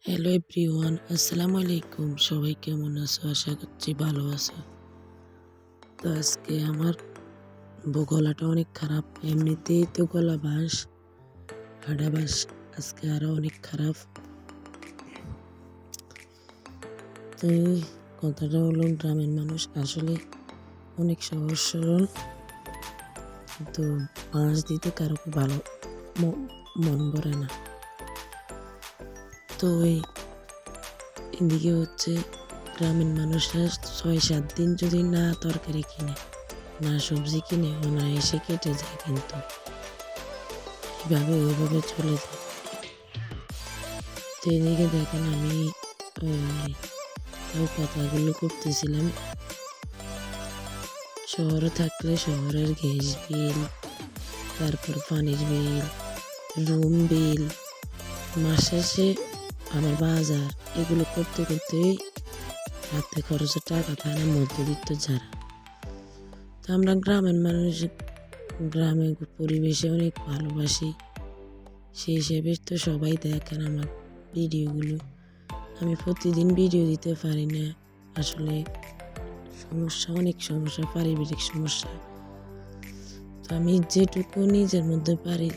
Hello everyone, আসসালামু আলাইকুম। সবাই কেমন আছো? আশা করছি ভালো আছো। তো আজকে আমার গলাটা অনেক খারাপ। এমনিতেই তো গলা বাস, হাডা বাস, আজকে আরো অনেক খারাপ। তো এই কথাটা হলো, গ্রামের মানুষ আসলে অনেক সহজ সরল, কিন্তু বাঁশ দিতে কারো ভালো মন ভরে না। তো এদিকে হচ্ছে গ্রামীণ মানুষরা ৬-৭ দিন যদি না তরকারি কিনে, না সবজি কিনে, অনায়াসে কেটে যায়, কিন্তু এইভাবে ওইভাবে চলে যায়। তো এদিকে দেখেন আমি লাউ পাতাগুলো করতেছিলাম। শহরে থাকলে শহরের গ্যাস বিল, তারপর পানির বিল, রুম বিল, মাস শেষে আমার বাজার, এগুলো করতে করতেই হাতে খরচের টাকা থাকে না, মধ্যবিত্ত যারা। তো আমরা গ্রামের মানুষ, গ্রামের পরিবেশে অনেক ভালোবাসি। সেই হিসেবে তো সবাই দেখেন আমার ভিডিওগুলো। আমি প্রতিদিন ভিডিও দিতে পারি না, আসলে অনেক সমস্যা, পারিবারিক সমস্যা। তো আমি যেটুকু নিজের মধ্যে পারি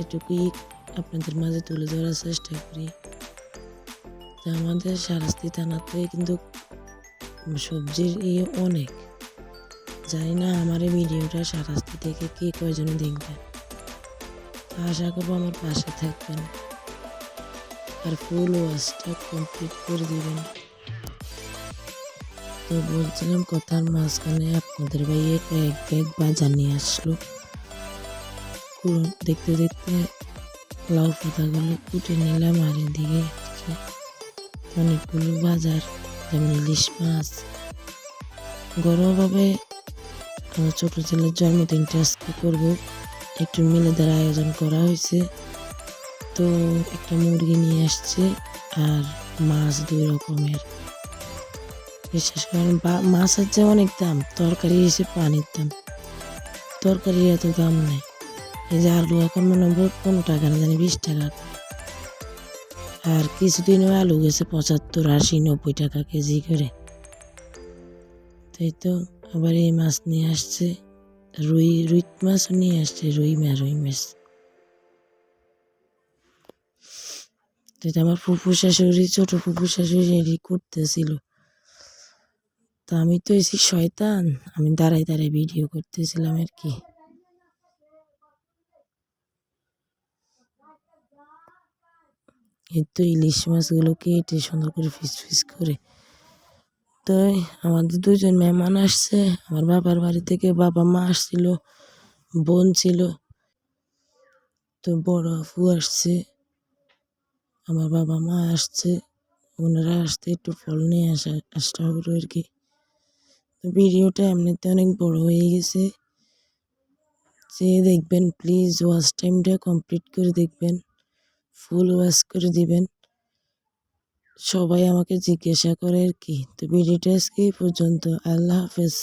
এটুকুই আপনাদের মাঝে তুলে ধরার চেষ্টা করি। তো আমাদের শারাস্তি থানাতে কিন্তু সবজির অনেক, জানি না আমার এই ভিডিওটা শারাস্তি থেকে কে কয়জন দেখবেন। আশা করবো আমার পাশে থাকবেন আর ফুল ওয়াশটা কমপ্লিট করে দিবেন। তো বলছিলাম, কথার মাঝখানে আপনাদের ভাইয়ে কয়েক ব্যাগ বাজার নিয়ে আসলো। দেখতে দেখতে লাউ পাতাগুলো কুটে নিলাম, আর এদিকে অনেকগুলো বাজার, যেমন ইলিশ মাছ। ঘরোয়াভাবে আমার ছোট ছেলের জন্মদিনটা আজকে করবো, একটু মিলেদার আয়োজন করা হয়েছে। তো একটা মুরগি নিয়ে আসছে আর মাছ 2 রকমের। বিশেষ করে মাছের যে অনেক দাম, তরকারি এসে পানির দাম, তরকারি এত দাম নেই। এই যে আলু এখন মনে হয় 15 টাকা না জানি 20 টাকা, আর কিছুদিন আলু গেছে 75, 80, 90 টাকা কেজি করে। তাই তো আবার এই মাছ নিয়ে আসছে, রুই মাছও নিয়ে আসছে, রুই মাছ। যেটা আমার ফুফু শাশুড়ি, ছোট ফুফু শাশুড়ি রেডি করতেছিল। তা আমি তো এসি শয়তান, আমি দাঁড়াই দাঁড়াই ভিডিও করতেছিলাম আর কি। এই তো ইলিশ মাছগুলো কেটে সুন্দর করে ফিস করে। তো আমাদের 2জন মেহমান আসছে আমার বাবার বাড়ি থেকে। বাবা মা আসছিল, বোন ছিল, তো বড় আপু আসছে, আমার বাবা মা আসছে, ওনারা আসতে একটু ফল নিয়ে আসতে হলো আর কি। তো ভিডিওটা এমনিতে অনেক বড় হয়ে গেছে, যে দেখবেন প্লিজ ওয়াচ টাইমটা কমপ্লিট করে দেখবেন, ফুল ওয়াচ করে দিবেন। সবাই আমাকে জিজ্ঞাসা করে আর কি। তো ভিডিওটা আজকে এই পর্যন্ত। আল্লাহ হাফেজ।